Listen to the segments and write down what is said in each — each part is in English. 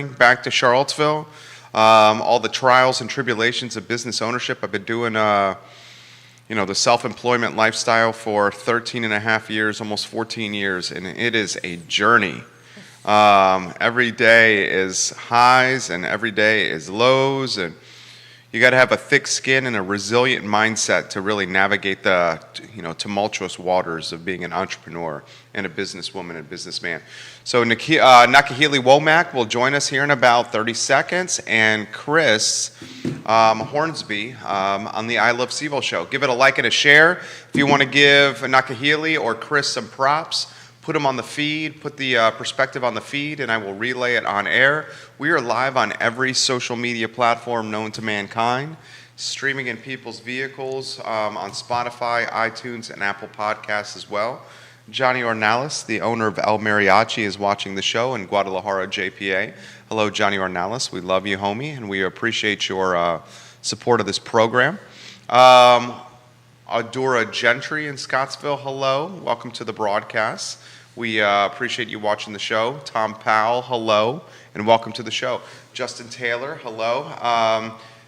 back to Charlottesville. All the trials and tribulations of business ownership. I've been doing, the self-employment lifestyle for 13 and a half years, almost 14 years, and it is a journey. Every day is highs and every day is lows, and you got to have a thick skin and a resilient mindset to really navigate the tumultuous waters of being an entrepreneur and a businesswoman and businessman. So Nakahili Womack will join us here in about 30 seconds, and Chris Hornsby on the I Love Seville show. Give it a like and a share. If you want to give Nakahili or Chris some props, put them on the feed, put the perspective on the feed, and I will relay it on air. We are live on every social media platform known to mankind, streaming in people's vehicles on Spotify, iTunes, and Apple Podcasts as well. Johnny Ornalis, the owner of El Mariachi, is watching the show in Guadalajara, JPA. Hello, Johnny Ornalis. We love you, homie, and we appreciate your support of this program. Adora Gentry in Scottsville, hello. Welcome to the broadcast. We appreciate you watching the show. Tom Powell, hello, and welcome to the show. Justin Taylor, hello.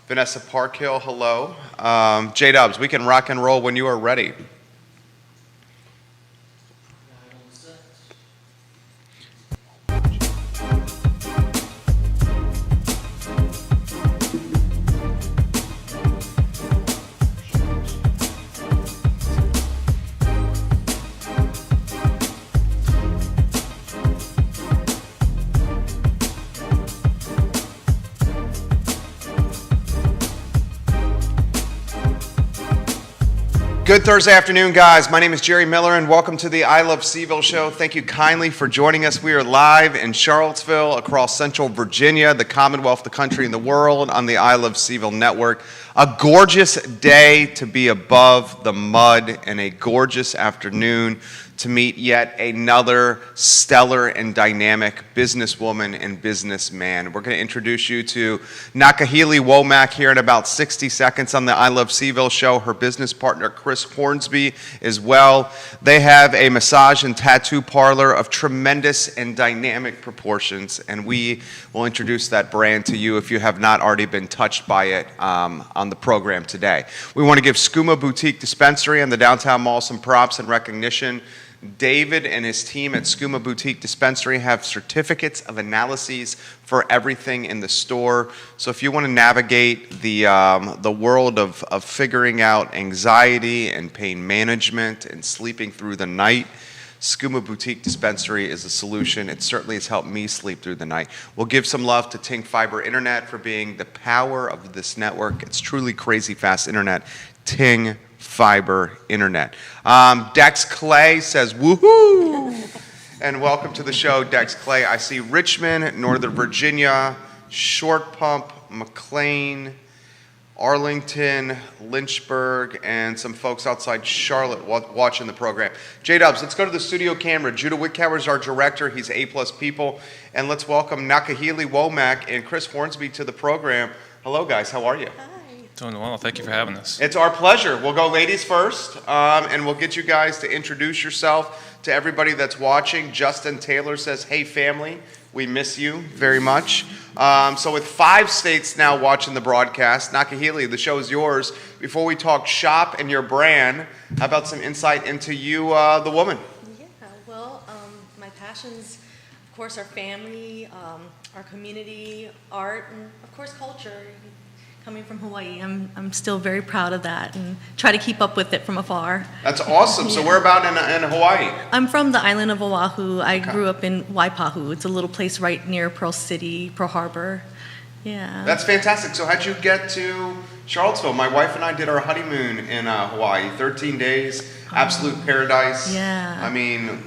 Vanessa Parkhill, hello. J-Dubs, we can rock and roll when you are ready. Good Thursday afternoon, guys. My name is Jerry Miller, and welcome to the I Love Seville show. Thank you kindly for joining us. We are live in Charlottesville, across Central Virginia, the Commonwealth, the country, and the world on the I Love Seville network. A gorgeous day to be above the mud, and a gorgeous afternoon to meet yet another stellar and dynamic businesswoman and businessman. We're going to introduce you to Nakahili Womack here in about 60 seconds on the I Love Seville show. Her business partner, Chris Hornsby, as well. They have a massage and tattoo parlor of tremendous and dynamic proportions, and we will introduce that brand to you if you have not already been touched by it on the program today. We want to give Skooma Boutique Dispensary and the Downtown Mall some props and recognition. David and his team at Skooma Boutique Dispensary have certificates of analyses for everything in the store. So if you want to navigate the world of figuring out anxiety and pain management and sleeping through the night, Skooma Boutique Dispensary is a solution. It certainly has helped me sleep through the night. We'll give some love to Ting Fiber Internet for being the power of this network. It's truly crazy fast internet. Ting Fiber Internet. Dex Clay says, woohoo! And welcome to the show, Dex Clay. I see Richmond, Northern Virginia, Short Pump, McLean, Arlington, Lynchburg, and some folks outside Charlotte watching the program. J-Dubs, let's go to the studio camera. Judah Whitcower is our director. He's A-plus people. And let's welcome Nakahili Womack and Chris Hornsby to the program. Hello, guys. How are you? Doing well. Thank you for having us. It's our pleasure. We'll go ladies first, and we'll get you guys to introduce yourself to everybody that's watching. Justin Taylor says, hey, family, we miss you very much. So with 5 states now watching the broadcast, Nakahili, the show is yours. Before we talk shop and your brand, how about some insight into you, the woman? Yeah, well, my passions, of course, are family, our community, art, and, of course, culture. Coming from Hawaii, I'm still very proud of that and try to keep up with it from afar. That's awesome. So where about in Hawaii? I'm from the island of Oahu. I grew up in Waipahu. It's a little place right near Pearl City, Pearl Harbor. Yeah. That's fantastic. So how'd you get to Charlottesville? My wife and I did our honeymoon in Hawaii. 13 days, absolute paradise. Yeah. I mean,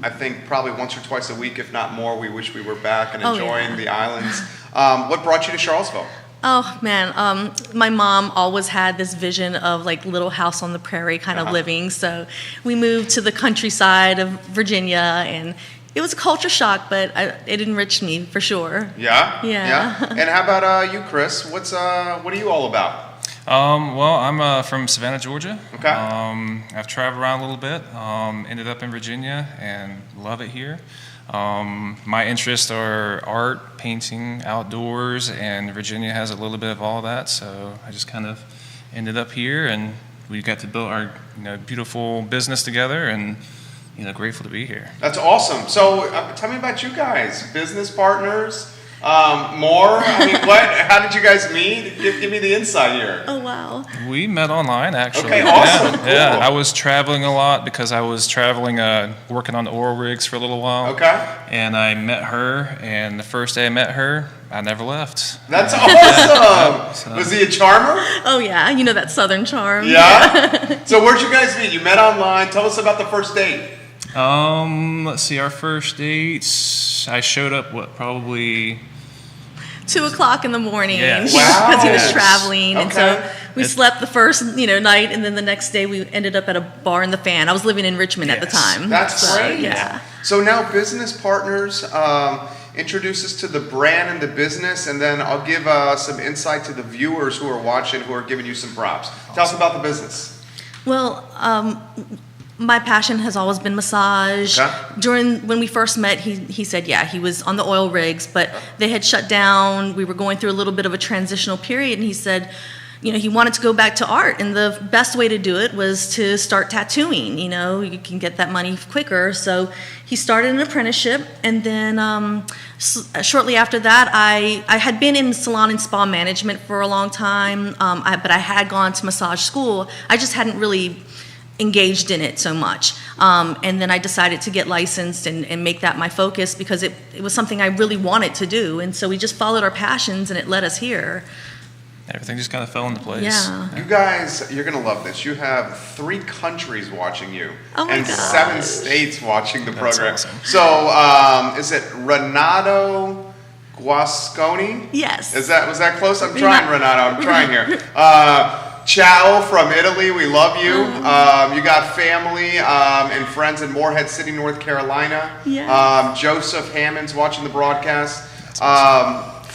I think probably once or twice a week, if not more, we wish we were back and enjoying the islands. What brought you to Charlottesville? Oh man, my mom always had this vision of like Little House on the Prairie kind of living. So we moved to the countryside of Virginia, and it was a culture shock, but it enriched me for sure. Yeah. And how about you, Chris? What are you all about? Well, I'm from Savannah, Georgia. Okay. I've traveled around a little bit. Ended up in Virginia and love it here. My interests are art, painting, outdoors, and Virginia has a little bit of all that. So I just kind of ended up here, and we got to build our beautiful business together, and grateful to be here. That's awesome. So tell me about you guys, business partners. More? I mean, how did you guys meet? Give me the insight here. Oh, wow. We met online, actually. Okay, awesome. Yeah, cool. yeah. I was traveling a lot because I was traveling, working on the oil rigs for a little while. Okay. And I met her, and the first day I met her, I never left. That's awesome. So. Was he a charmer? Oh, yeah. You know that Southern charm. Yeah? So where'd you guys meet? You met online. Tell us about the first date. Let's see, our first date, I showed up, probably 2 o'clock in the morning. Yes. Wow. Because he was traveling. Okay. And so we slept the first, night, and then the next day we ended up at a bar in the Fan. I was living in Richmond at the time. That's great. Yeah. So now business partners, introduce us to the brand and the business, and then I'll give some insight to the viewers who are watching, who are giving you some props. Tell us about the business. Well, my passion has always been massage. Okay. When we first met, he said, he was on the oil rigs, but they had shut down. We were going through a little bit of a transitional period, and he said, he wanted to go back to art, and the best way to do it was to start tattooing. You can get that money quicker. So he started an apprenticeship, and then shortly after that, I had been in salon and spa management for a long time, but I had gone to massage school. I just hadn't really engaged in it so much. And then I decided to get licensed and make that my focus because it was something I really wanted to do. And so we just followed our passions, and it led us here. everything just kind of fell into place. Yeah. You guys, you're going to love this. You have 3 countries watching you. Oh my and gosh. 7 states watching the That's program. awesome. So, is it Renato Guasconi? Yes. Was that close? I'm trying, Renato. I'm trying here. Ciao from Italy. We love you. You got family and friends in Morehead City, North Carolina. Yes. Joseph Hammond's watching the broadcast.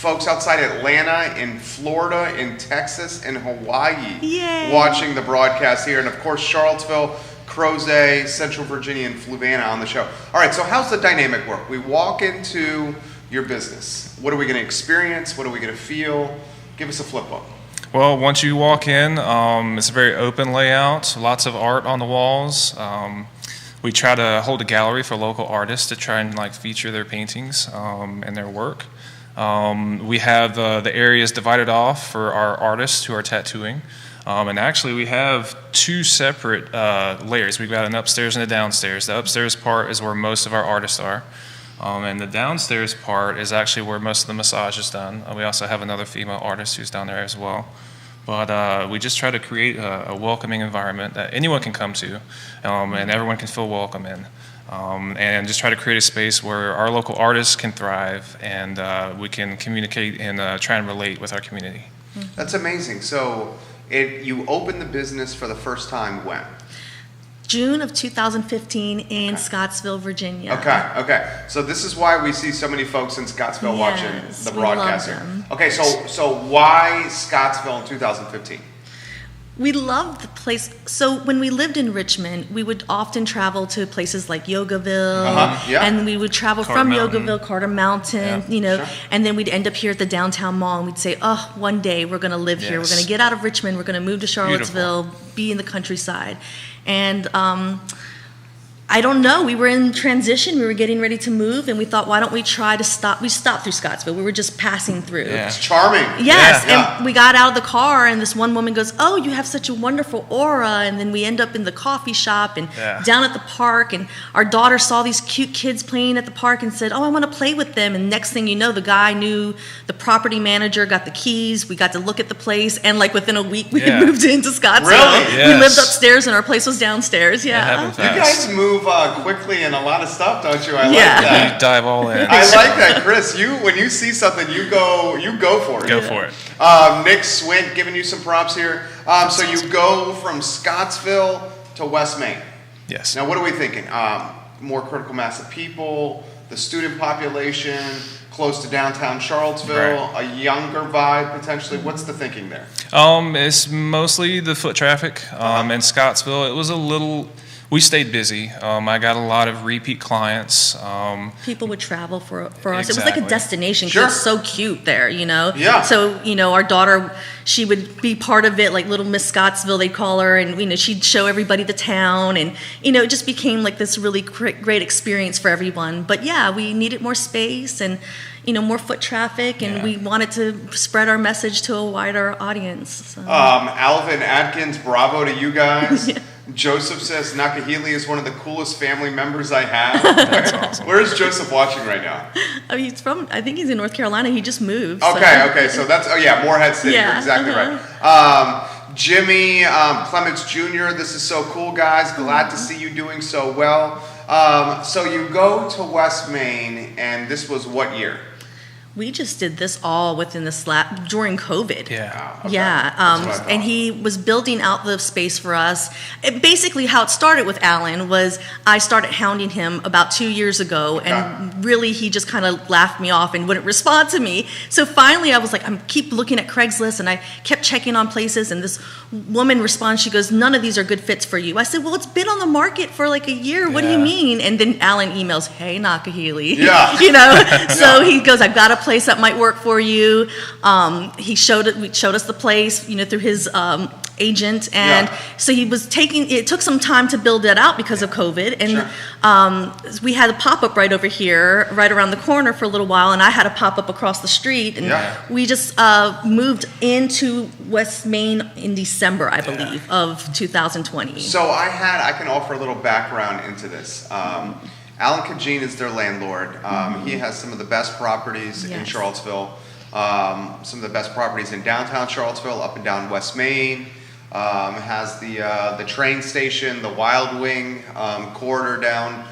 Folks outside Atlanta, in Florida, in Texas, in Hawaii, Yay. watching the broadcast here. And of course, Charlottesville, Crozet, Central Virginia, and Fluvanna on the show. All right, so how's the dynamic work? We walk into your business. What are we going to experience? What are we going to feel? Give us a flip book. Well, once you walk in, it's a very open layout, lots of art on the walls. We try to hold a gallery for local artists to try and feature their paintings and their work. We have the areas divided off for our artists who are tattooing. And actually we have 2 separate layers. We've got an upstairs and a downstairs. The upstairs part is where most of our artists are. And the downstairs part is actually where most of the massage is done. We also have another female artist who's down there as well. But we just try to create a welcoming environment that anyone can come to and everyone can feel welcome in. And just try to create a space where our local artists can thrive and we can communicate and try and relate with our community. That's amazing. So you opened the business for the first time when? June of 2015 in Scottsville, Virginia. Okay. So this is why we see so many folks in Scottsville watching the broadcast here. Okay, so why Scottsville in 2015? We loved the place. So when we lived in Richmond, we would often travel to places like Yogaville, yeah. and we would travel Carter from Mountain. Yogaville, Carter Mountain, Sure. and then we'd end up here at the downtown mall, and we'd say, oh, one day we're going to live here. We're Yes. going to get out of Richmond. We're going to move to Charlottesville, be in the countryside. And I don't know. We were in transition. We were getting ready to move, and we thought, why don't we try to stop? We stopped through Scottsville. We were just passing through. Yeah. It's charming. Yes, Yeah. and we got out of the car, and this one woman goes, oh, you have such a wonderful aura, and then we end up in the coffee shop and down at the park, and our daughter saw these cute kids playing at the park and said, oh, I want to play with them, and next thing you know, the guy knew the property manager, got the keys, we got to look at the place, and within a week, we had moved into Scottsville. Really? Yes. We lived upstairs, and our place was downstairs, It happened You fast. guys move quickly and a lot of stuff, don't you? I like Yeah. that. We dive all in. I like that, Chris. When you see something, you go for it. Go for it. Nick Swint giving you some props here. So you go from Scottsville to West Main. Yes. Now, what are we thinking? More critical mass of people, the student population, close to downtown Charlottesville, a younger vibe potentially. What's the thinking there? It's mostly the foot traffic. In Scottsville, it was a little. We stayed busy. I got a lot of repeat clients. People would travel for us. It was Exactly. like a destination. 'Cause Sure. It's so cute there, Yeah. So, our daughter, she would be part of it, like little Miss Scottsville, they'd call her, and, she'd show everybody the town. And, it just became like this really great experience for everyone. But yeah, we needed more space and, more foot traffic, and we wanted to spread our message to a wider audience. So. Alvin Atkins, bravo to you guys. Joseph says Nakahili is one of the coolest family members I have. That's awesome. Where is Joseph watching right now? I think he's in North Carolina. He just moved. Okay. So that's, Morehead City. Yeah, You're exactly right. Jimmy Clements Jr., this is so cool, guys. Glad to see you doing so well. So you go to West Main, and this was what year? We just did this all within during COVID. Yeah. Okay. Yeah, That's what I thought. and he was building out the space for us. Basically, how it started with Alan was I started hounding him about 2 years ago, and really he just kind of laughed me off and wouldn't respond to me. So finally, I was like, I keep looking at Craigslist, and I kept checking on places, and this woman responds, she goes, none of these are good fits for you. I said, well, it's been on the market for like a year. What do you mean? And then Alan emails, hey, Nakahili. Yeah. So he goes, I've got a place that might work for you. He showed us the place, through his agent, and so he was it took some time to build it out because of COVID, and we had a pop-up right over here, right around the corner for a little while, and I had a pop-up across the street, and we just moved into West Main in December, I believe, of 2020. So I can offer a little background into this. Alan Kajin is their landlord. He has some of the best properties in Charlottesville, some of the best properties in downtown Charlottesville, up and down West Main. Has the train station, the Wild Wing corridor down.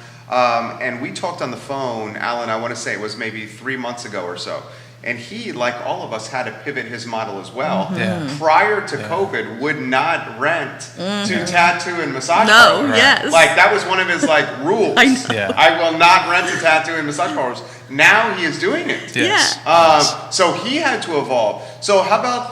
And we talked on the phone, Alan, I want to say it was maybe 3 months ago or so. And he, like all of us, had to pivot his model as well. Prior to COVID, would not rent to tattoo and massage parlors. Like that was one of his rules. I will not rent to tattoo and massage parlors. Now he is doing it. So he had to evolve. So how about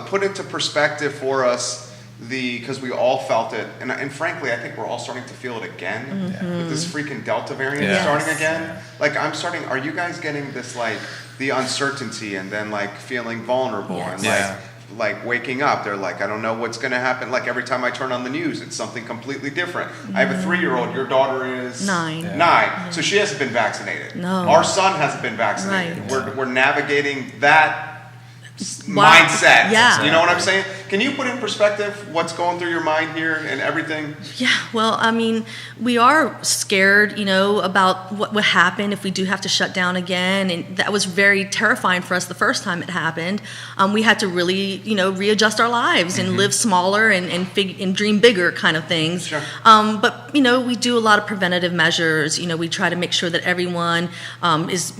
put into perspective for us because we all felt it, and frankly, I think we're all starting to feel it again with this freaking Delta variant starting again. Are you guys getting this the uncertainty and then feeling vulnerable and waking up? They're I don't know what's going to happen. Every time I turn on the news, it's something completely different. I have a 3-year-old. Your daughter is 9. 9. So she hasn't been vaccinated. No. Our son hasn't been vaccinated. We're navigating that Wow. mindset. Yeah. You know what I'm saying? Can you put in perspective what's going through your mind here and everything? Yeah, well, I mean, we are scared, about what would happen if we do have to shut down again. And that was very terrifying for us the first time it happened. We had to really, readjust our lives and live smaller and dream bigger kind of things. Sure. But, we do a lot of preventative measures. We try to make sure that everyone is,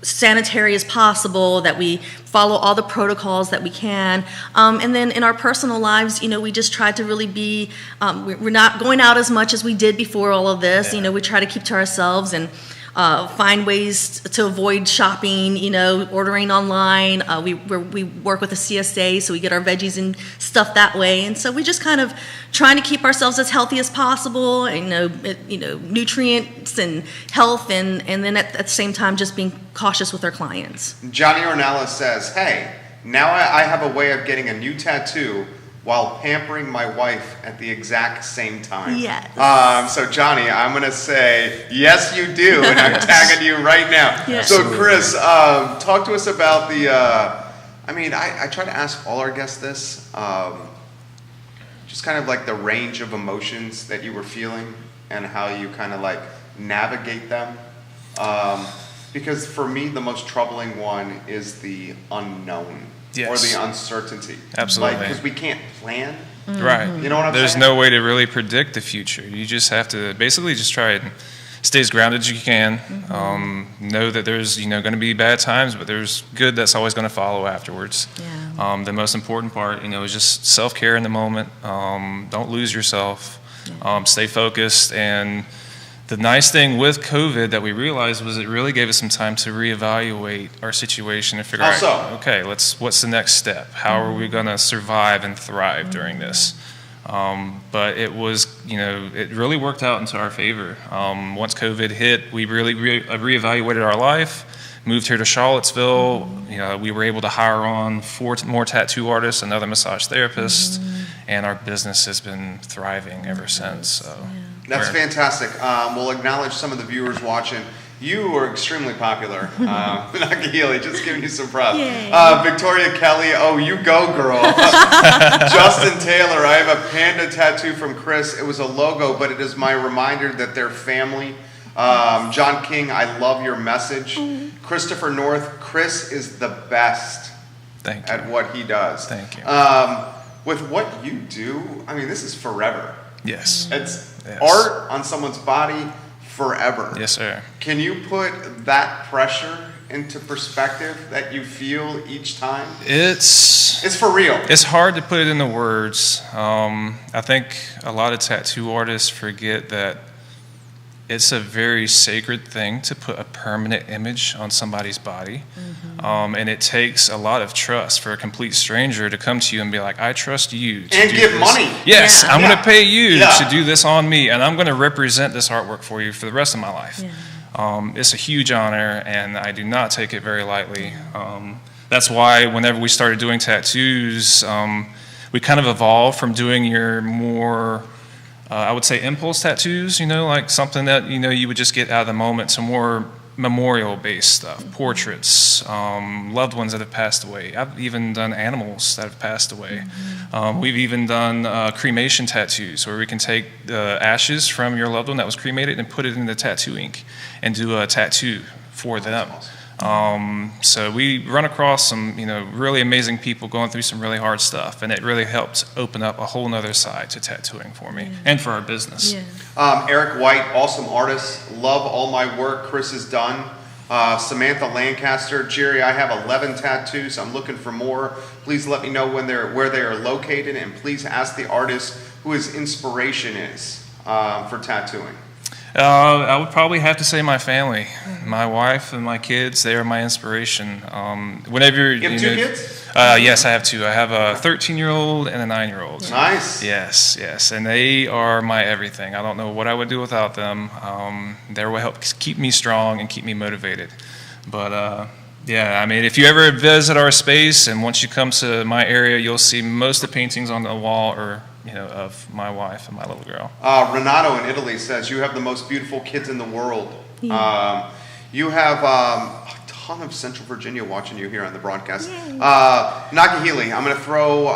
sanitary as possible, that we follow all the protocols that we can. And then in our personal lives, we just try to really be, we're not going out as much as we did before all of this. We try to keep to ourselves and find ways to avoid shopping, ordering online. We work with a CSA, so we get our veggies and stuff that way. And so we just kind of trying to keep ourselves as healthy as possible, nutrients and health, and then at the same time just being cautious with our clients. Johnny Ornella says, hey, now I have a way of getting a new tattoo while pampering my wife at the exact same time. Yes. So Johnny, I'm going to say, yes, you do, and I'm tagging you right now. Yes. So Chris, talk to us about I try to ask all our guests this, just kind of the range of emotions that you were feeling and how you kind of navigate them. Because for me, the most troubling one is the unknown. Or the uncertainty. Absolutely. Because we can't plan. Right. You know what I'm saying? There's no way to really predict the future. You just have to basically just try and stay as grounded as you can. Know that there's going to be bad times, but there's good that's always going to follow afterwards. Yeah. The most important part, is just self-care in the moment. Don't lose yourself. Stay focused. And the nice thing with COVID that we realized was it really gave us some time to reevaluate our situation and figure out, okay, what's the next step? How are we going to survive and thrive during this? But it was it really worked out into our favor. Once COVID hit, we really reevaluated our life, moved here to Charlottesville. We were able to hire on 4 more tattoo artists, another massage therapist, and our business has been thriving ever since. So that's fantastic. We'll acknowledge some of the viewers watching. You are extremely popular. Naki Healy, just giving you some props. Victoria Kelly, oh, you go, girl. Justin Taylor, I have a panda tattoo from Chris. It was a logo, but it is my reminder that they're family. John King, I love your message. Christopher North, Chris is the best at what he does. Thank you. With what you do, I mean, this is forever. Yes. It's art on someone's body forever. Yes, sir. Can you put that pressure into perspective that you feel each time? It's for real. It's hard to put it into words. I think a lot of tattoo artists forget that it's a very sacred thing to put a permanent image on somebody's body. And it takes a lot of trust for a complete stranger to come to you and be like, I trust you to and do give this. money. Yes, I'm going to pay you to do this on me, and I'm going to represent this artwork for you for the rest of my life. It's a huge honor, and I do not take it very lightly. That's why whenever we started doing tattoos, we kind of evolved from doing your more I would say impulse tattoos, like something that, you would just get out of the moment, to more memorial-based stuff, portraits, loved ones that have passed away. I've even done animals that have passed away. We've even done cremation tattoos, where we can take the ashes from your loved one that was cremated and put it in the tattoo ink and do a tattoo for them. So we run across some, really amazing people going through some really hard stuff, and it really helped open up a whole nother side to tattooing for me and for our business. Eric White, awesome artist. Love all my work Chris has done. Samantha Lancaster, Jerry, I have 11 tattoos. I'm looking for more. Please let me know where they are located, and please ask the artist who his inspiration is for tattooing. I would probably have to say my family, my wife and my kids. They are my inspiration. Whenever you have 2 kids? Yes, I have 2. I have a 13-year-old and a 9-year-old. Nice. Yes, and they are my everything. I don't know what I would do without them. They're what helps keep me strong and keep me motivated. But if you ever visit our space, and once you come to my area, you'll see most of the paintings on the wall are of my wife and my little girl. Renato in Italy says, you have the most beautiful kids in the world. You have a ton of Central Virginia watching you here on the broadcast. Naki Healy, I'm going to throw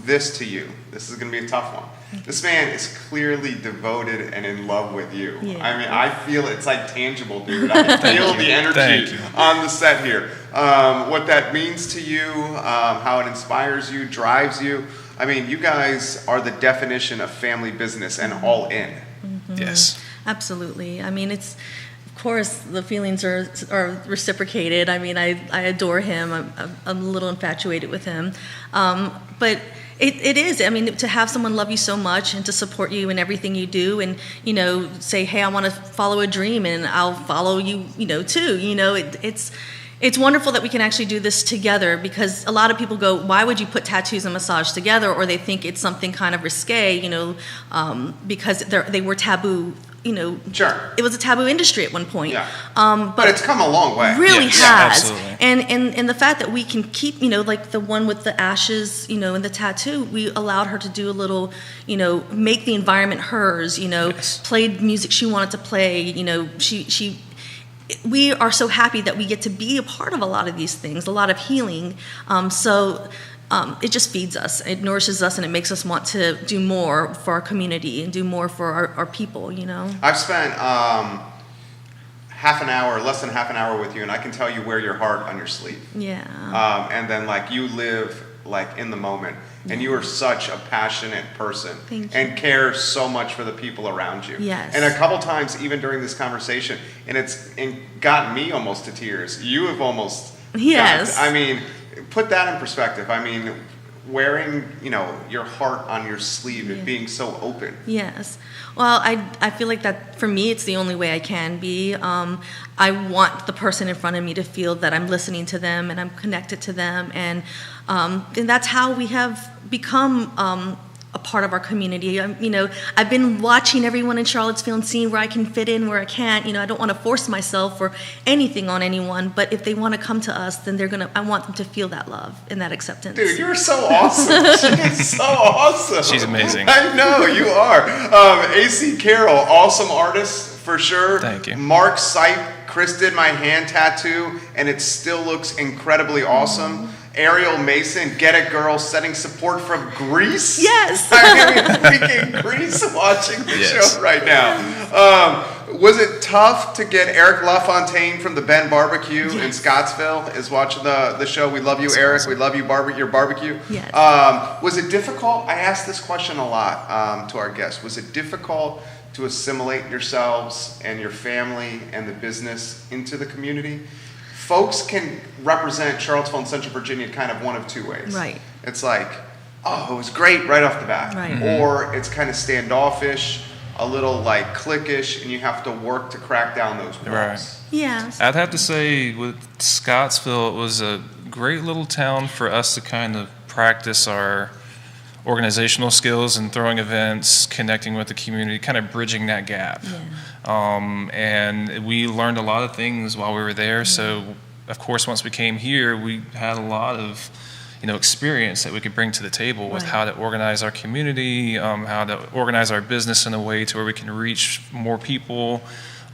this to you. This is going to be a tough one. This man is clearly devoted and in love with you. I mean, I feel it's like tangible, dude. I feel the energy on the set here. What that means to you, how it inspires you, drives you. I mean, you guys are the definition of family business and all in. Yes. Absolutely. I mean, of course, the feelings are reciprocated. I mean, I adore him. I'm a little infatuated with him. But it is. I mean, to have someone love you so much and to support you in everything you do, and say, hey, I want to follow a dream, and I'll follow you, too. It's wonderful that we can actually do this together, because a lot of people go, why would you put tattoos and massage together? Or they think it's something kind of risque, because they were taboo. Sure. It was a taboo industry at one point. But it's come a long way. Really has. Absolutely. And the fact that we can keep, like the one with the ashes, and the tattoo, we allowed her to do a little, make the environment hers, played music she wanted to play, we are so happy that we get to be a part of a lot of these things, a lot of healing. It just feeds us, it nourishes us, and it makes us want to do more for our community and do more for our people, I've spent less than half an hour with you, and I can tell you wear your heart on your sleeve. And then you live in the moment, and you are such a passionate person and care so much for the people around you. And a couple times, even during this conversation, and it's gotten me almost to tears. You have almost put that in perspective. I mean, wearing, your heart on your sleeve and being so open. Well, I feel like that, for me, it's the only way I can be. I want the person in front of me to feel that I'm listening to them and I'm connected to them. And that's how we have become a part of our community. I've been watching everyone in Charlottesville and seeing where I can fit in, where I can't. I don't want to force myself or anything on anyone, but if they want to come to us, then I want them to feel that love and that acceptance. Dude, you're so awesome. She's so awesome. She's amazing. I know, you are. AC Carroll, awesome artist for sure. Thank you. Mark Sipe, Chris did my hand tattoo, and it still looks incredibly awesome. Ariel Mason, Get It Girl, setting support from Greece. Yes. I mean, speaking Greece, watching the show right now. Was it tough to get Eric LaFontaine from the Ben Barbecue in Scottsville is watching the show? We love you, Eric. We love you, your barbecue. Yes. Was it difficult? I ask this question a lot to our guests. Was it difficult to assimilate yourselves and your family and the business into the community? Folks can represent Charlottesville and Central Virginia kind of one of two ways. Right. It's like, oh, it was great right off the bat. Right. Mm-hmm. Or it's kind of standoffish, a little like cliquish, and you have to work to crack down those walls. Right. Yes. I'd have to say with Scottsville, it was a great little town for us to kind of practice our organizational skills and throwing events, connecting with the community, kind of bridging that gap. Yeah. And we learned a lot of things while we were there. So, of course, once we came here, we had a lot of experience that we could bring to the table with how to organize our community, how to organize our business in a way to where we can reach more people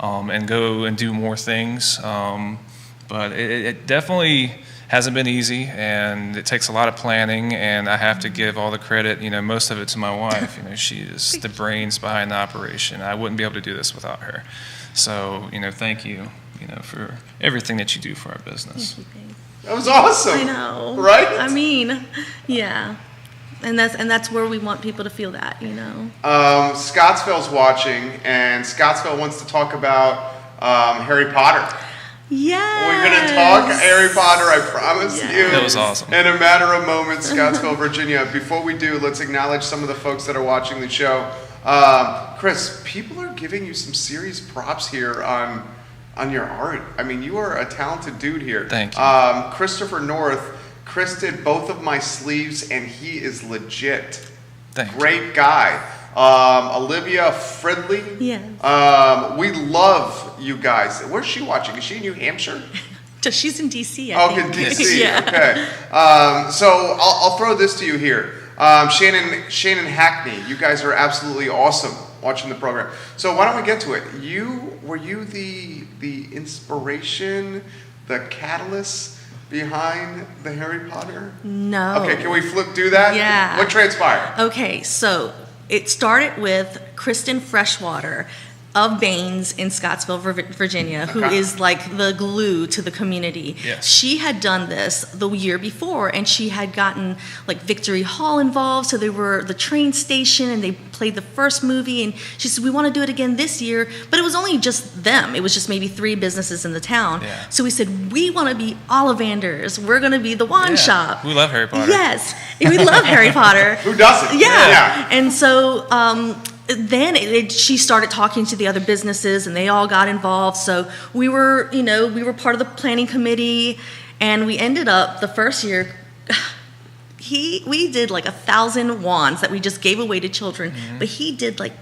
and go and do more things. But it definitely hasn't been easy, and it takes a lot of planning, and I have to give all the credit, most of it to my wife. She is the brains behind the operation. I wouldn't be able to do this without her. So, thank you, for everything that you do for our business. That was awesome. I know. Right? I mean, yeah. And that's where we want people to feel that, Scottsville's watching, and Scottsville wants to talk about Harry Potter. Yes. We're going to talk Harry Potter, I promise you. That was awesome. In a matter of moments, Scottsville, Virginia. Before we do, let's acknowledge some of the folks that are watching the show. Chris, people are giving you some serious props here on your art. I mean, you are a talented dude here. Thank you. Christopher North, Chris did both of my sleeves, and he is legit. Thank you. Great guy. Olivia Fridley. Yes. We love you guys. Where's she watching? Is she in New Hampshire? She's in D.C., I think. In D.C., Yeah. okay. So I'll throw this to you here. Shannon Hackney, you guys are absolutely awesome watching the program. So why don't we get to it? Were you the inspiration, the catalyst behind the Harry Potter? No. Okay, can we do that? Yeah. What transpired? Okay, so it started with Kristen Freshwater of Baines in Scottsville, Virginia, who is like the glue to the community. Yes. She had done this the year before, and she had gotten like Victory Hall involved, so they were the train station, and they played the first movie, and she said, we want to do it again this year, but it was only just them. It was just maybe 3 businesses in the town. Yeah. So we said, we want to be Ollivanders. We're going to be the wand shop. We love Harry Potter. Yes, we love Harry Potter. Who doesn't? Yeah. And so then she started talking to the other businesses, and they all got involved. So we were part of the planning committee, and we ended up the first year. We did like 1,000 wands that we just gave away to children, but he did like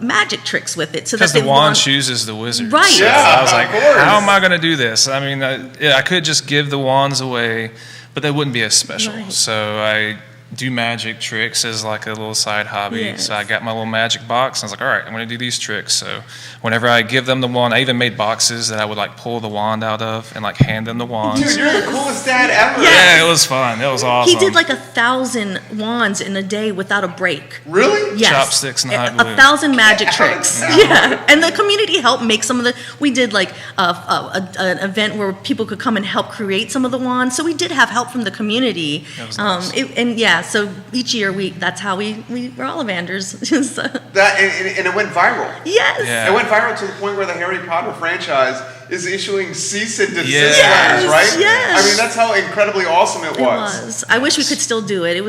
magic tricks with it. So because the wand chooses the wizard. Right. So Yeah, I was like, of course. how am I going to do this? I mean, I could just give the wands away, but they wouldn't be as special. Right. So I do magic tricks as like a little side hobby. Yes. So I got my little magic box, and I was like, all right, I'm going to do these tricks. So whenever I give them the wand, I even made boxes that I would like pull the wand out of and like hand them the wands. Dude, you're the coolest dad ever. Yeah, it was fun. It was awesome. He did like 1,000 wands in a day without a break. Really? Yes. Chopsticks and hot glue. 1,000 magic tricks. Yeah. And the community helped make some of the. We did like an event where people could come and help create some of the wands. So we did have help from the community. That was nice. So each year that's how we were Ollivanders. So. And it went viral. Yes. Yeah. It went viral to the point where the Harry Potter franchise is issuing cease and desist Yes. letters, right? Yes. I mean, that's how incredibly awesome it It was. I wish we could still do it. It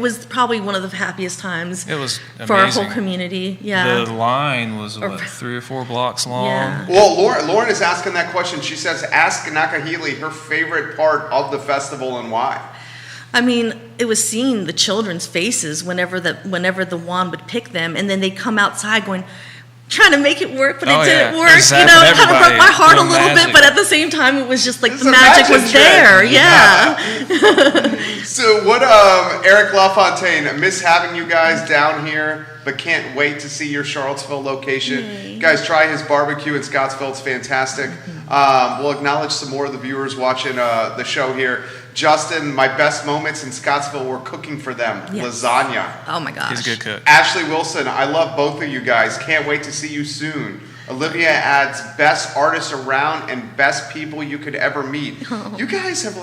was probably one of the happiest times It was amazing. for our whole community. Yeah. The line was, 3 or 4 blocks long. Yeah. Well, Lauren is asking that question. She says, ask Nakahili her favorite part of the festival and why. I mean, it was seeing the children's faces whenever the wand would pick them, and then they'd come outside going, trying to make it work, but it didn't work. Exactly. Kind of broke my heart a little bit, but at the same time, it was just like the magic was there. Yeah. So what, Eric LaFontaine, miss having you guys down here, but can't wait to see your Charlottesville location. You guys try his barbecue in Scottsville. It's fantastic. We'll acknowledge some more of the viewers watching the show here. Justin, my best moments in Scottsville were cooking for them. Lasagna. Oh my gosh. He's a good cook. Ashley Wilson, I love both of you guys. Can't wait to see you soon. Olivia adds best artists around and best people you could ever meet. You guys have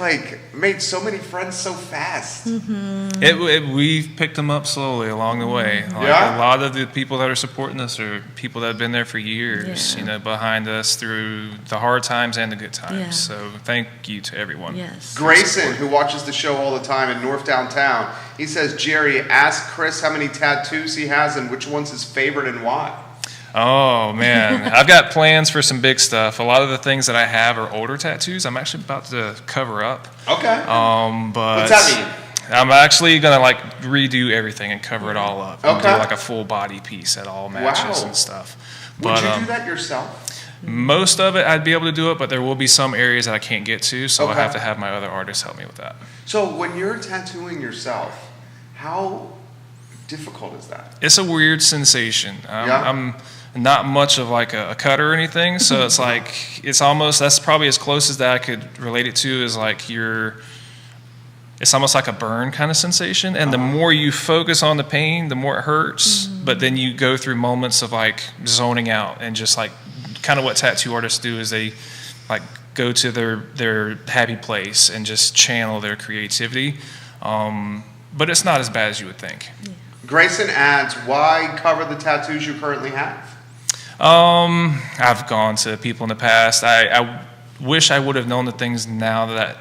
made so many friends so fast. We've picked them up slowly along the way. A lot of the people that are supporting us are people that have been there for years, behind us through the hard times and the good times. Yeah. So thank you to everyone. Yes. Grayson, who watches the show all the time in North Downtown, he says, Jerry, ask Chris how many tattoos he has and which one's his favorite and why. Oh, man. I've got plans for some big stuff. A lot of the things that I have are older tattoos. I'm actually about to cover up. Okay. But what's that mean? I'm actually going to redo everything and cover it all up. And Okay. do a full body piece that all matches and stuff. Would you do that yourself? Most of it, I'd be able to do it, but there will be some areas that I can't get to, so I have to have my other artists help me with that. So when you're tattooing yourself, how difficult is that? It's a weird sensation. I'm not much of a cutter or anything, so it's almost, that's probably as close as that I could relate it to, is it's almost like a burn kind of sensation, and the more you focus on the pain, the more it hurts, but then you go through moments of zoning out and just kind of what tattoo artists do is they go to their happy place and just channel their creativity, but it's not as bad as you would think. Grayson adds, why cover the tattoos you currently have? I've gone to people in the past. I wish I would have known the things now that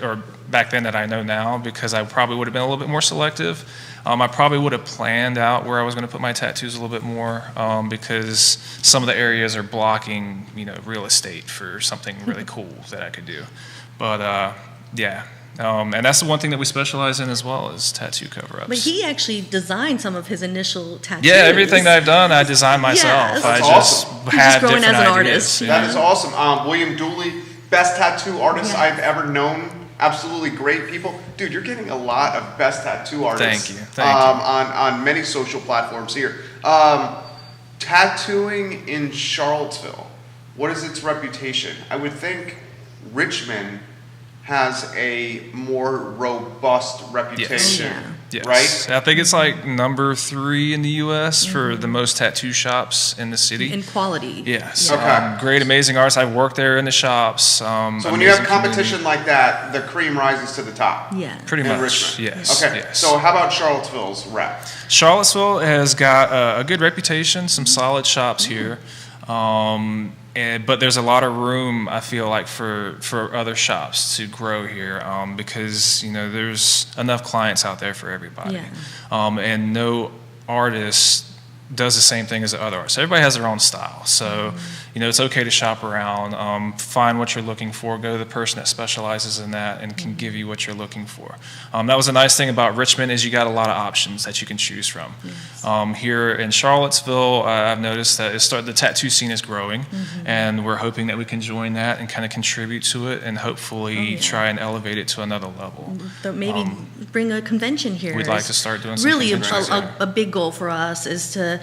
or back then that I know now, because I probably would have been a little bit more selective. I probably would have planned out where I was going to put my tattoos a little bit more, because some of the areas are blocking, real estate for something really cool that I could do. But and that's the one thing that we specialize in as well, is tattoo cover-ups. But he actually designed some of his initial tattoos. Yeah, everything that I've done, I designed myself. Yes. That's I just awesome. He's just growing different as an ideas. artist. Yeah. That is awesome. William Dooley, best tattoo artist I've ever known. Absolutely great people. Dude, you're getting a lot of best tattoo artists. Thank you. On many social platforms here. Tattooing in Charlottesville, what is its reputation? I would think Richmond has a more robust reputation, Yes. right? I think it's number 3 in the U.S. for the most tattoo shops in the city. In quality. Yes. Okay. Great, amazing artists. I've worked there in the shops. So when you have competition like that, the cream rises to the top. Yeah. Pretty in much, Richmond. yes. Okay, yes. so how about Charlottesville's rep? Charlottesville has got a good reputation, some solid shops here. But there's a lot of room, I feel for other shops to grow here, because there's enough clients out there for everybody, and no artist does the same thing as the other artists. Everybody has their own style, so it's okay to shop around, find what you're looking for, go to the person that specializes in that and can give you what you're looking for. That was a nice thing about Richmond, is you got a lot of options that you can choose from. Here in Charlottesville, I've noticed that the tattoo scene is growing, and we're hoping that we can join that and kind of contribute to it, and hopefully try and elevate it to another level. But maybe bring a convention here. We'd like to start doing some really conventions a big goal for us is to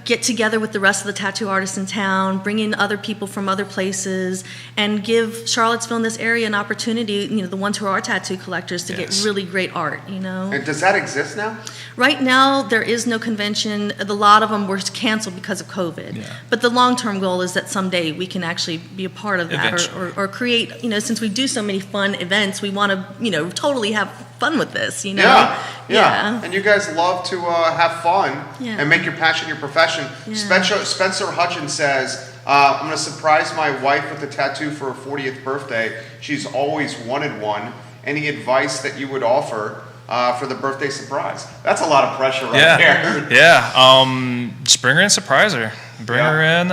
get together with the rest of the tattoo artists in town, bring in other people from other places, and give Charlottesville in this area an opportunity, the ones who are tattoo collectors, to get really great art, And does that exist now? Right now, there is no convention. A lot of them were canceled because of COVID. Yeah. But the long-term goal is that someday we can actually be a part of that, or create, since we do so many fun events, we want to, totally have fun with this, Yeah. And you guys love to have fun and make your passion your profession. Yeah. Spencer Hutchins says, I'm going to surprise my wife with a tattoo for her 40th birthday. She's always wanted one. Any advice that you would offer for the birthday surprise? That's a lot of pressure right there. Yeah. Just bring her in, surprise her. Bring her in.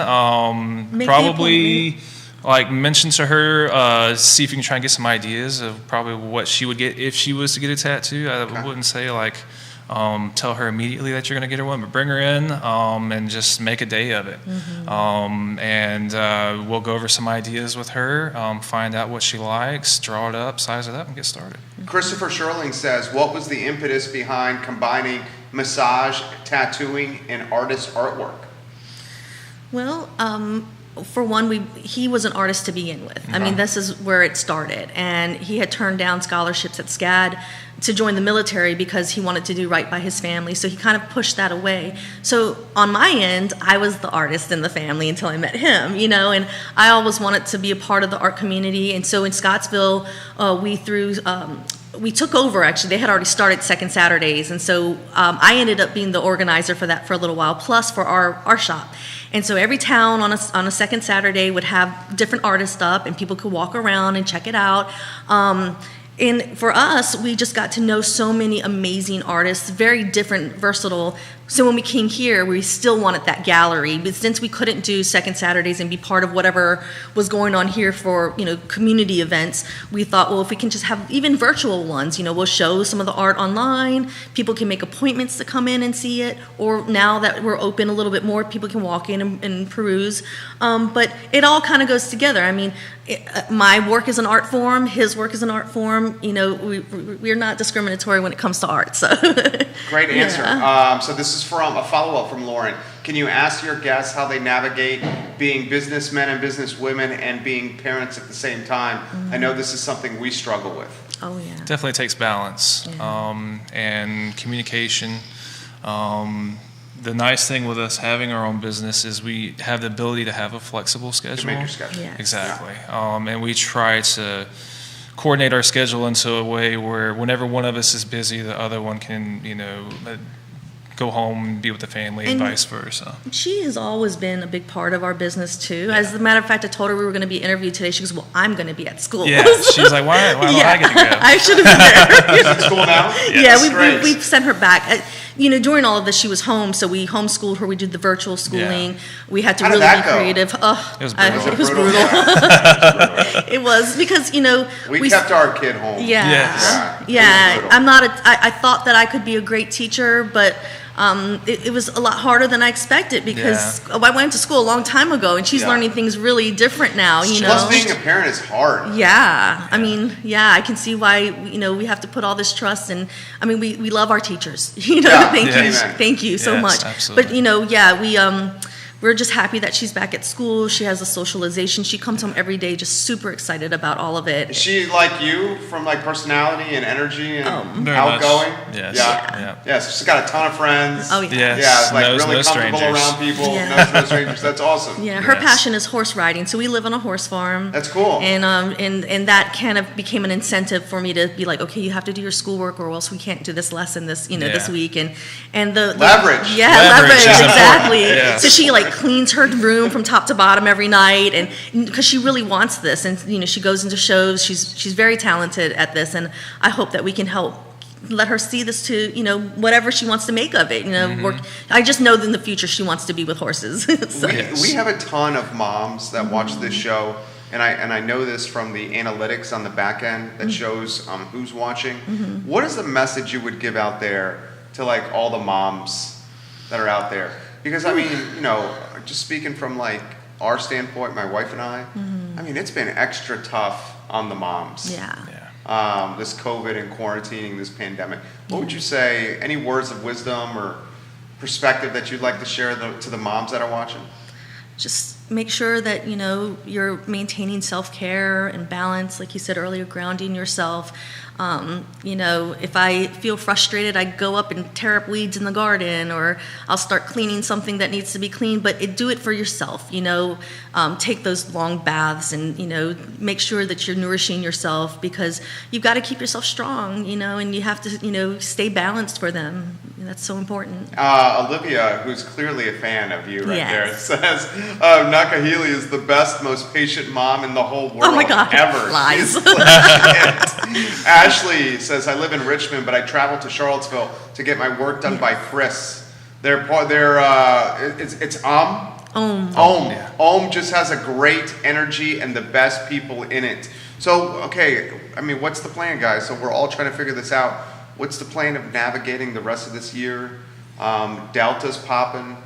Make Probably like mention to her, see if you can try and get some ideas of probably what she would get if she was to get a tattoo. I wouldn't say like tell her immediately that you're going to get her one, but bring her in and just make a day of it. And we'll go over some ideas with her, find out what she likes, draw it up, size it up, and get started. Christopher Sherling says, what was the impetus behind combining massage, tattooing, and artist artwork? Well, for one, he was an artist to begin with. I mean, this is where it started. And he had turned down scholarships at SCAD to join the military because he wanted to do right by his family. So he kind of pushed that away. So on my end, I was the artist in the family until I met him, and I always wanted to be a part of the art community. And so in Scottsville, we took over, actually. They had already started Second Saturdays. And so I ended up being the organizer for that for a little while, plus for our shop. And so every town on a second Saturday would have different artists up, and people could walk around and check it out. And for us, we just got to know so many amazing artists, very different, versatile. So when we came here, we still wanted that gallery. But since we couldn't do second Saturdays and be part of whatever was going on here for, community events, we thought, well, if we can just have even virtual ones, we'll show some of the art online. People can make appointments to come in and see it. Or now that we're open a little bit more, people can walk in and peruse. But it all kind of goes together. I mean, my work is an art form. His work is an art form. We're not discriminatory when it comes to art. So great answer. Yeah. So this is from a follow-up from Lauren. Can you ask your guests how they navigate being businessmen and businesswomen and being parents at the same time? I know this is something we struggle with. Oh, yeah. Definitely takes balance and communication. The nice thing with us having our own business is we have the ability to have a flexible schedule. To make your schedule. Yes. Exactly. And we try to coordinate our schedule into a way where whenever one of us is busy, the other one can, go home and be with the family and vice versa. She has always been a big part of our business too. Yeah. As a matter of fact, I told her we were going to be interviewed today. She goes, well, I'm going to be at school. Yeah, she's like, why don't I get to go? I should have been there. She's at school now? Yeah, we've sent her back. During all of this, she was home, so we homeschooled her. We did the virtual schooling. Yeah. We had to really be creative. Oh, it was brutal. It was brutal. It was because, we kept our kid home. Yeah. Yes. Yeah. I thought that I could be a great teacher, but it was a lot harder than I expected because I went to school a long time ago, and she's learning things really different now. Plus, being a parent is hard. Yeah, I mean, I can see why we have to put all this trust, and I mean, we love our teachers. Thank you so much. Absolutely. But we're just happy that she's back at school. She has a socialization. She comes home every day just super excited about all of it. Is she like you from like personality and energy and outgoing? Yes. Yeah. So she's got a ton of friends. Oh, yeah. Yes. Yeah, like really comfortable around people. Yeah. No strangers. That's awesome. Yeah, her passion is horse riding. So we live on a horse farm. That's cool. And that kind of became an incentive for me to be like, okay, you have to do your schoolwork or else we can't do this lesson this week. And the leverage. Leverage, exactly. Yeah. So she cleans her room from top to bottom every night, and because she really wants this, and she goes into shows. She's very talented at this, and I hope that we can help let her see this to whatever she wants to make of it. Work. I just know that in the future she wants to be with horses. So. We have a ton of moms that watch this show, and I know this from the analytics on the back end that shows who's watching. What is the message you would give out there to all the moms that are out there? Because I mean, just speaking from our standpoint, my wife and I mean, it's been extra tough on the moms. Yeah. This COVID and quarantining, this pandemic. What would you say? Any words of wisdom or perspective that you'd like to share to the moms that are watching? Just make sure that you're maintaining self-care and balance, like you said earlier, grounding yourself. If I feel frustrated, I go up and tear up weeds in the garden, or I'll start cleaning something that needs to be cleaned, but do it for yourself. Take those long baths and, make sure that you're nourishing yourself, because you've got to keep yourself strong, and you have to, stay balanced for them. That's so important. Olivia, who's clearly a fan of you there, says Nakahili is the best, most patient mom in the whole world ever. Lies. Ashley says, I live in Richmond, but I travel to Charlottesville to get my work done by Chris. It's Ohm. Yeah. Ohm just has a great energy and the best people in it. So, okay, I mean, what's the plan, guys? So we're all trying to figure this out. What's the plan of navigating the rest of this year? Delta's popping.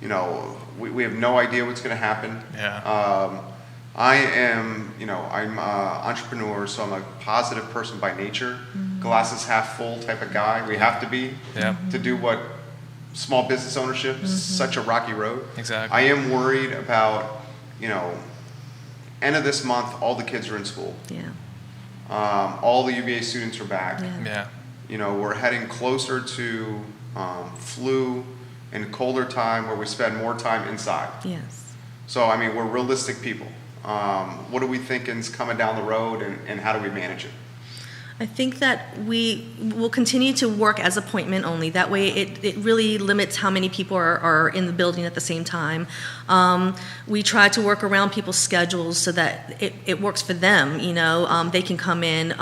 You know, we have no idea what's going to happen. Yeah. I am, you know, I'm an entrepreneur, so I'm a positive person by nature. Glasses half full type of guy. We have to be to do what small business ownership is such a rocky road. Exactly. I am worried about, you know, end of this month, all the kids are in school. Yeah. All the UVA students are back. Yeah. You know, we're heading closer to flu and colder time where we spend more time inside. Yes. So, I mean, we're realistic people. What are we thinking is coming down the road, and how do we manage it? I think that we will continue to work as appointment only. That way it really limits how many people are in the building at the same time. We try to work around people's schedules so that it works for them. You know, they can come in,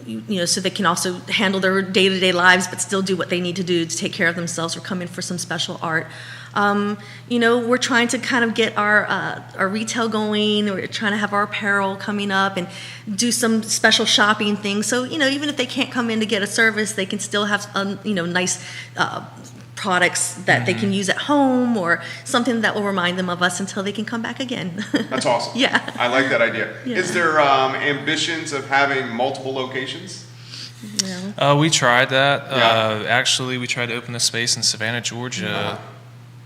you know, so they can also handle their day-to-day lives but still do what they need to do to take care of themselves or come in for some special art. You know, we're trying to kind of get our retail going. We're trying to have our apparel coming up and do some special shopping things. So, you know, even if they can't come in to get a service, they can still have, you know, nice products that they can use at home or something that will remind them of us until they can come back again. That's awesome. Yeah. I like that idea. Yeah. Is there ambitions of having multiple locations? Yeah. We tried that. Yeah. Actually, we tried to open a space in Savannah, Georgia.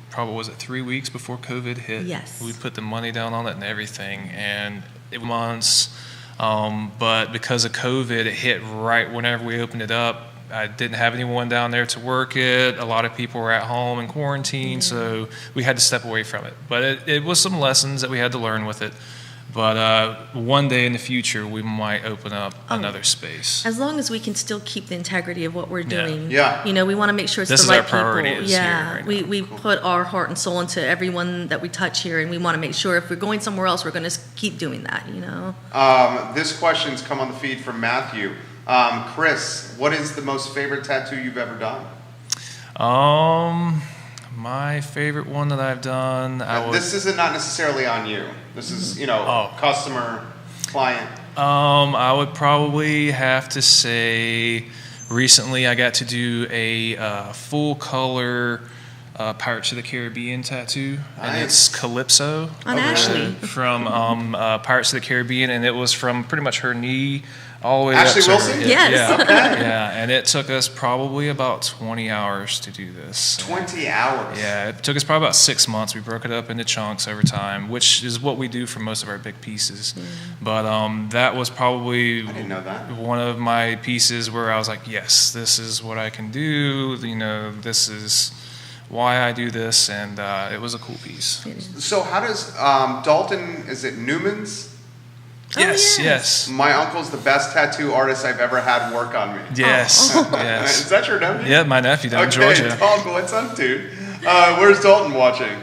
Probably was it 3 weeks before COVID hit? Yes. We put the money down on it and everything, and it months. But because of COVID, it hit right whenever we opened it up. I didn't have anyone down there to work it. A lot of people were at home in quarantine, so we had to step away from it. But it was some lessons that we had to learn with it. But one day in the future, we might open up another space. As long as we can still keep the integrity of what we're doing. Yeah. You know, we want to make sure it's This the is right our priority people. is here Yeah. right We put our heart and soul into everyone that we touch here, and we want to make sure if we're going somewhere else, we're going to keep doing that, you know? This question's come on the feed from Matthew. Chris, what is the most favorite tattoo you've ever done? My favorite one that I've done, This is not necessarily on you. This is, you know, customer, client. I would probably have to say recently I got to do a full color Pirates of the Caribbean tattoo. Nice. And it's Calypso. On Ashley. From Pirates of the Caribbean, and it was from pretty much her knee all the way Ashley up to Wilson? her hip. Yes. Yeah. Okay. Yeah, and it took us probably about 20 hours to do this. 20 hours. Yeah, it took us probably about 6 months. We broke it up into chunks over time, which is what we do for most of our big pieces. But that was probably I didn't know that. one of my pieces where I was like, yes, this is what I can do. You know, this is why I do this, and it was a cool piece. So how does Dalton, is it Newman's? Yes, yes. yes. My uncle's the best tattoo artist I've ever had work on me. Yes, Is yes. that your nephew? Yeah, my nephew down in Okay, Georgia. Dalton, what's up, dude? Where's Dalton watching?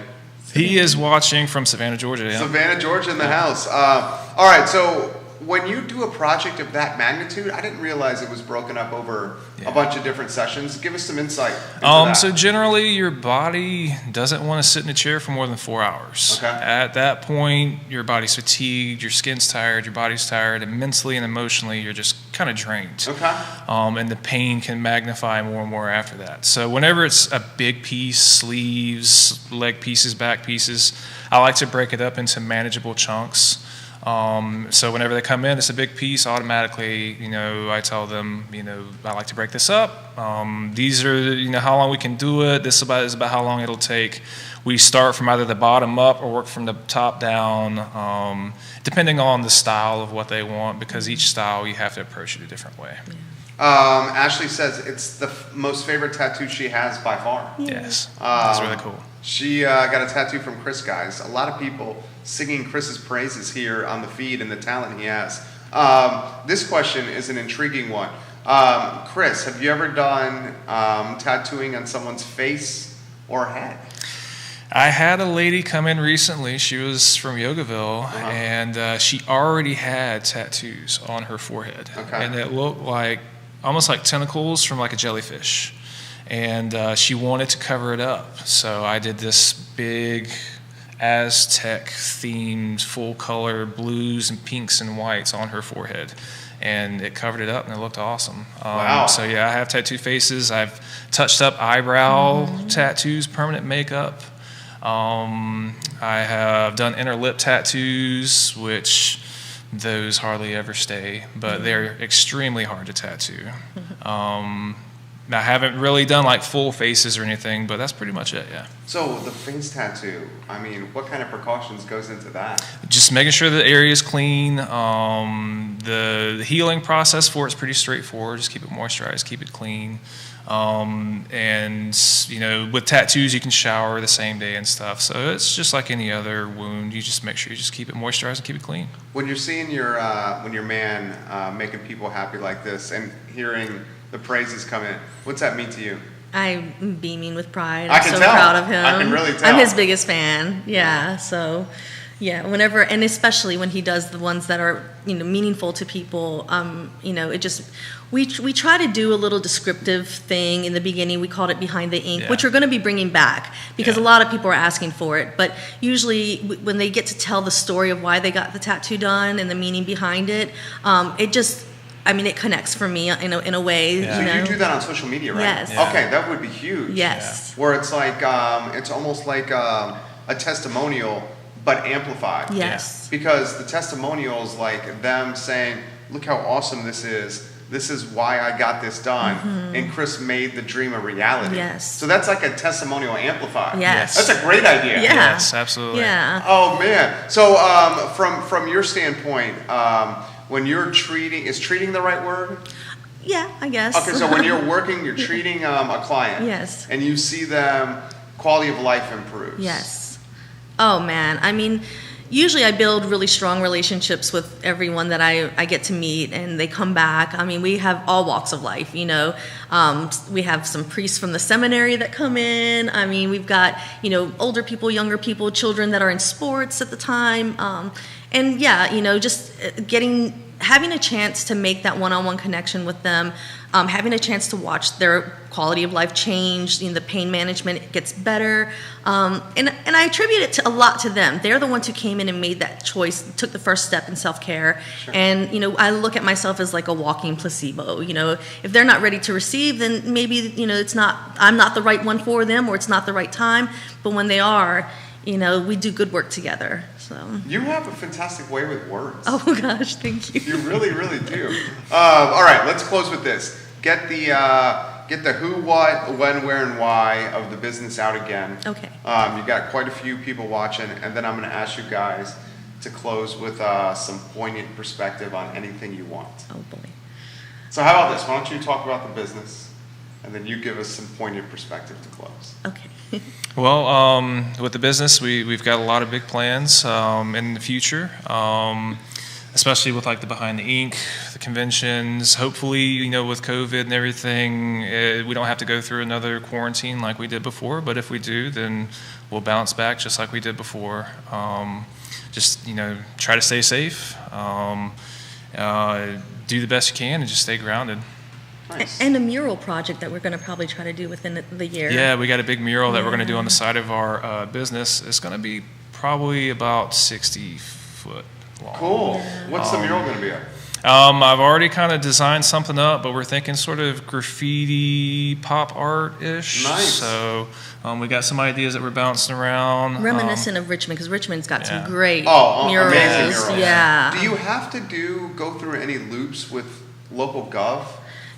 He is watching from Savannah, Georgia. Yeah. Savannah, Georgia in the house. All right, so when you do a project of that magnitude, I didn't realize it was broken up over a bunch of different sessions. Give us some insight into that. So generally, your body doesn't want to sit in a chair for more than 4 hours. Okay. At that point, your body's fatigued, your skin's tired, your body's tired, and mentally and emotionally, you're just kind of drained. Okay. And the pain can magnify more and more after that. So whenever it's a big piece, sleeves, leg pieces, back pieces, I like to break it up into manageable chunks. So whenever they come in, it's a big piece, automatically, you know, I tell them, you know, I like to break this up. These are, you know, how long we can do it. This is about how long it'll take. We start from either the bottom up or work from the top down, depending on the style of what they want, because each style you have to approach it a different way. Ashley says it's the most favorite tattoo she has by far. Yes, that's really cool. She got a tattoo from Chris, guys. A lot of people singing Chris's praises here on the feed and the talent he has. This question is an intriguing one. Chris, have you ever done tattooing on someone's face or head? I had a lady come in recently. She was from Yogaville, and she already had tattoos on her forehead. Okay. And it looked like almost like tentacles from like a jellyfish. and she wanted to cover it up. So I did this big Aztec-themed, full-color blues and pinks and whites on her forehead. And it covered it up, and it looked awesome. Wow. So yeah, I have tattoo faces. I've touched up eyebrow tattoos, permanent makeup. I have done inner lip tattoos, which those hardly ever stay, but they're extremely hard to tattoo. I haven't really done like full faces or anything, but that's pretty much it, yeah. So the face tattoo, I mean, what kind of precautions goes into that? Just making sure the area is clean. The healing process for it's pretty straightforward. Just keep it moisturized, keep it clean. And with tattoos, you can shower the same day and stuff. So it's just like any other wound. You just make sure you just keep it moisturized and keep it clean. When you're seeing your man making people happy like this and hearing the praises come in, what's that mean to you? I'm beaming with pride. I can I'm so tell. proud of him. I can really tell. I'm his biggest fan. Yeah. So, yeah. Whenever, and especially when he does the ones that are meaningful to people, it just we try to do a little descriptive thing in the beginning. We called it Behind the Ink, which we're going to be bringing back because a lot of people are asking for it. But usually, when they get to tell the story of why they got the tattoo done and the meaning behind it, it connects for me in a way. So you do that on social media, right? Yes. Yeah. Okay, that would be huge. Yes. Where it's like, it's almost like a testimonial, but amplified. Yes. Because the testimonial is like them saying, look how awesome this is. This is why I got this done. And Chris made the dream a reality. Yes. So that's like a testimonial amplified. Yes. That's a great idea. Yeah. Yes, absolutely. Yeah. Oh, man. So from your standpoint, when you're treating, is treating the right word? Yeah, I guess. Okay, so when you're working, you're treating a client. Yes. And you see them, quality of life improves. Yes. Oh, man. Usually I build really strong relationships with everyone that I get to meet, and they come back. We have all walks of life, We have some priests from the seminary that come in. We've got, older people, younger people, children that are in sports at the time. And yeah, just having a chance to make that one-on-one connection with them, having a chance to watch their quality of life change, the pain management gets better, and I attribute it a lot to them. They're the ones who came in and made that choice, took the first step in self-care. Sure. And I look at myself as like a walking placebo. If they're not ready to receive, then maybe I'm not the right one for them, or it's not the right time. But when they are, we do good work together. So. You have a fantastic way with words. Oh gosh, thank you. You really, really do. All right, let's close with this. Get the who, what, when, where, and why of the business out again. Okay. You got quite a few people watching, and then I'm going to ask you guys to close with some poignant perspective on anything you want. Oh boy. So how about this? Why don't you talk about the business, and then you give us some poignant perspective to close. Okay. Well, with the business, we've got a lot of big plans in the future, especially with like the Behind the Ink, the conventions. Hopefully, with COVID and everything, we don't have to go through another quarantine like we did before. But if we do, then we'll bounce back just like we did before. Just try to stay safe, do the best you can, and just stay grounded. Nice. And a mural project that we're going to probably try to do within the year. Yeah, we got a big mural that we're going to do on the side of our business. It's going to be probably about 60 foot long. Cool. What's the mural going to be at? I've already kind of designed something up, but we're thinking sort of graffiti pop art-ish. Nice. So we got some ideas that we're bouncing around. Reminiscent of Richmond, because Richmond's got some great murals. murals. Amazing murals. Yeah. Do you have to go through any loops with local gov?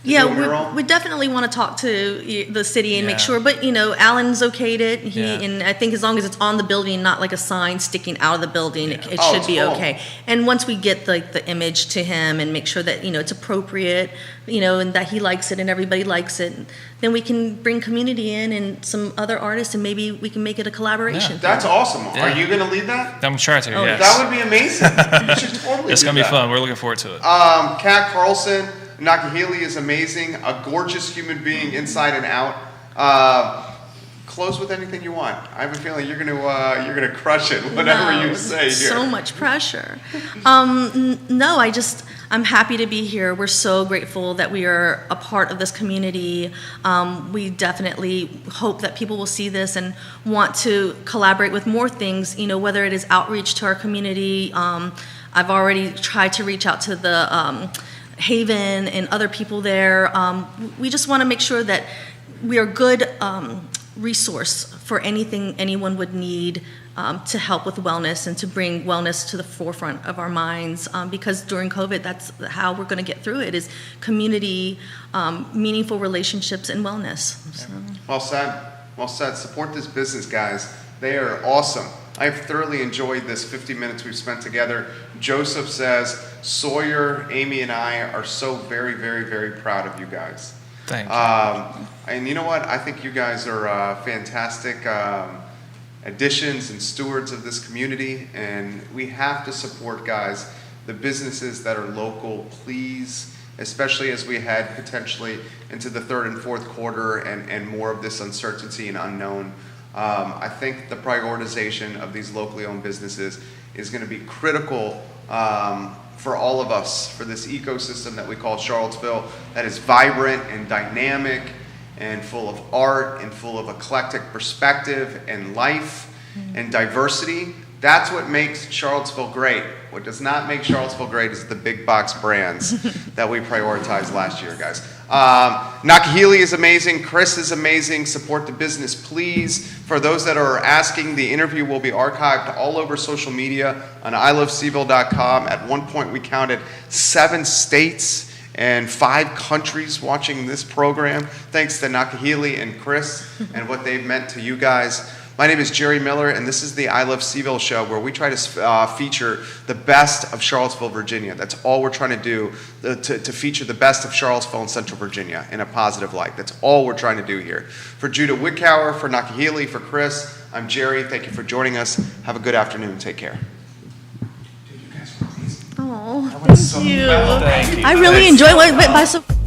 Yeah, we definitely want to talk to the city and make sure. But Alan's okayed it. And I think as long as it's on the building, not like a sign sticking out of the building, it should be okay. And once we get the image to him and make sure that it's appropriate, and that he likes it and everybody likes it, then we can bring community in and some other artists, and maybe we can make it a collaboration. Yeah. That's awesome. Yeah. Are you going to lead that? I'm going to try to. Yes. That would be amazing. You should totally. It's going to be fun. We're looking forward to it. Kat Carlson. Nakahili is amazing, a gorgeous human being inside and out. close with anything you want. I have a feeling you're gonna crush it, whatever you say here. So much pressure. No, I'm happy to be here. We're so grateful that we are a part of this community. We definitely hope that people will see this and want to collaborate with more things, whether it is outreach to our community. I've already tried to reach out to the Haven and other people there. We just want to make sure that we are a good resource for anything anyone would need to help with wellness and to bring wellness to the forefront of our minds, because during COVID, that's how we're going to get through it, is community, meaningful relationships, and wellness. So. Well said. Well said. Support this business, guys. They are awesome. I've thoroughly enjoyed this 50 minutes we've spent together. Joseph says, Sawyer, Amy, and I are so very, very, very proud of you guys. Thank you. And you know what? I think you guys are fantastic additions and stewards of this community, and we have to support, guys, the businesses that are local, please, especially as we head potentially into the third and fourth quarter and more of this uncertainty and unknown. I think the prioritization of these locally owned businesses is going to be critical for all of us, for this ecosystem that we call Charlottesville, that is vibrant and dynamic and full of art and full of eclectic perspective and life and diversity. That's what makes Charlottesville great. What does not make Charlottesville great is the big box brands that we prioritized last year, guys. Nakahili is amazing. Chris is amazing. Support the business, please. For those that are asking, the interview will be archived all over social media on iloveseville.com. At one point, we counted 7 states and 5 countries watching this program. Thanks to Nakahili and Chris and what they've meant to you guys. My name is Jerry Miller, and this is the I Love Seville show, where we try to feature the best of Charlottesville, Virginia. That's all we're trying to do, to feature the best of Charlottesville and Central Virginia in a positive light. That's all we're trying to do here. For Judah Wickauer, for Nakahili, for Chris, I'm Jerry. Thank you for joining us. Have a good afternoon. Take care. Oh, thank you. Thank you. I really enjoyed it.